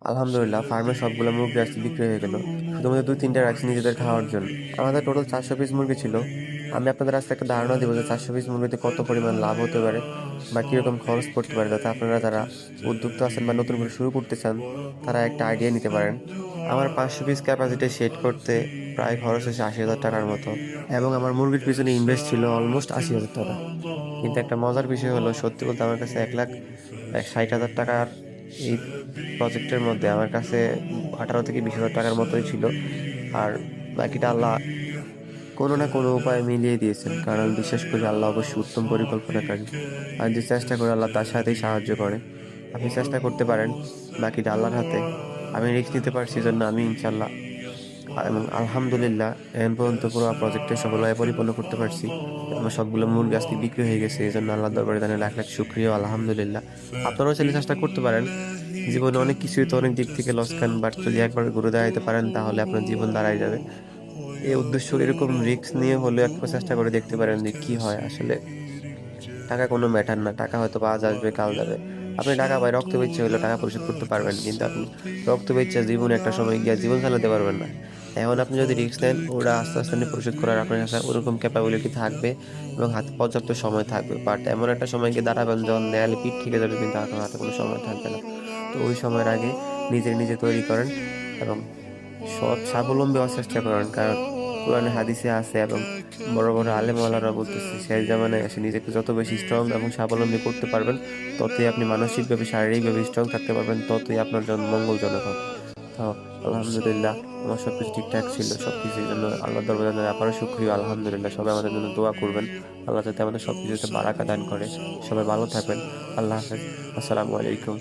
আলহামদুলিল্লাহ ফার্মের সবগুলো মুরগি আজকে বিক্রি হয়ে গেল। শুধুমাত্র 2-3টা রাখছি নিজেদের খাওয়ার জন্য। আমাদের টোটাল 400 পিস মুরগি ছিল। আমি আপনাদের আজকে একটা ধারণা দিব যে 400 পিস মুরগিতে কত পরিমাণ লাভ হতে পারে বা কিরকম খরচ পড়তে পারে, যাতে আপনারা যারা উদ্যোক্তা আছেন বা নতুন করে শুরু করতে চান তারা একটা আইডিয়া নিতে পারেন। আমার 500 পিস ক্যাপাসিটি সেট করতে প্রায় খরচ হয়েছে 80,000 টাকার মতো, এবং আমার মুরগির পিছনে ইনভেস্ট ছিল অলমোস্ট 80,000 টাকা। কিন্তু একটা মজার বিষয় হলো, সত্যি বলতে আমার কাছে 1,60,000 টাকার এই প্রজেক্টের মধ্যে আমার কাছে 18 থেকে 20,000 টাকার মতোই ছিল। আর বাকিটা আল্লাহ কোনো না কোনো উপায়ে মিলিয়ে দিয়েছেন, কারণ আমি বিশ্বাস করি আল্লাহ অবশ্যই উত্তম পরিকল্পনাকারী। আর যে চেষ্টা করে আল্লাহ তার সাথেই সাহায্য করে। আপনি চেষ্টা করতে পারেন, বাকিটা আল্লাহর হাতে। আমি রিস্ক নিতে পারছি জন্য আমি ইনশাল্লাহ এবং আলহামদুলিল্লাহ এখন পর্যন্ত পুরো প্রজেক্টের সফলভাবে পরিপূর্ণ করতে পারছি। আমার সবগুলো মূল গাছটি বিক্রি হয়ে গেছে, এই জন্য আল্লাহ দরবারে জানাই লাখ লাখ শুকরিয়া, আলহামদুলিল্লাহ। আপনারাও চাইলে চেষ্টা করতে পারেন। জীবনে অনেক কিছুই তো অনেক দিক থেকে লস খান, বাট যদি একবার ঘুরে দাঁড়াইতে পারেন তাহলে আপনার জীবন দাঁড়ায় যাবে। এই উদ্দেশ্য এরকম রিস্ক নিয়ে হলেও একবার চেষ্টা করে দেখতে পারেন যে কি হয় আসলে। টাকা কোনো ম্যাটার না, টাকা হয়তো আজ আসবে কাল যাবে। আপনি টাকা পাই রক্ত বেচে হলেও টাকা পরিশোধ করতে পারবেন, কিন্তু আপনি রক্ত বেচে জীবনে একটা সময় গিয়ে জীবন চালাতে পারবেন না। এখন আপনি যদি রিস্ক নেন, ওরা আস্তে আস্তে আপনি পরিশোধ করার আপনার কাছে ওরকম ক্যাপাবিলিটি থাকবে এবং হাতে পর্যাপ্ত সময় থাকবে। বাট এমন একটা সময় গিয়ে দাঁড়াবেন যখন দেয়ালে পিঠ থেকে যাবে, কিন্তু আপনার হাতে কোনো সময় থাকবে না। তো ওই সময়ের আগে নিজে নিজে তৈরি করেন এবং সৎ স্বাবলম্বী হওয়ার চেষ্টা করেন, কারণ কোরআনে হাদিসে আছে এবং বড় বড় আলেম ওয়ালারা বলতেছে, শেষ জামানায় এসে নিজেকে যত বেশি স্ট্রং এবং স্বাবলম্বী করতে পারবেন, ততই আপনি মানসিকভাবে শারীরিকভাবে স্ট্রং থাকতে পারবেন, ততই আপনার জন্য মঙ্গলজনক হবে। তো আলহামদুলিল্লাহ আমার সবকিছু ঠিকঠাক ছিল। সবকিছুর জন্য আল্লাহ দরবারে আবারও শুকরিয়া, আলহামদুলিল্লাহ। সবাই আমাদের জন্য দোয়া করবেন, আল্লাহ যাতে আমাদের সবকিছুতে বারাকা দান করে। সবাই ভালো থাকবেন। আল্লাহ হাফেজ। আসসালামু আলাইকুম।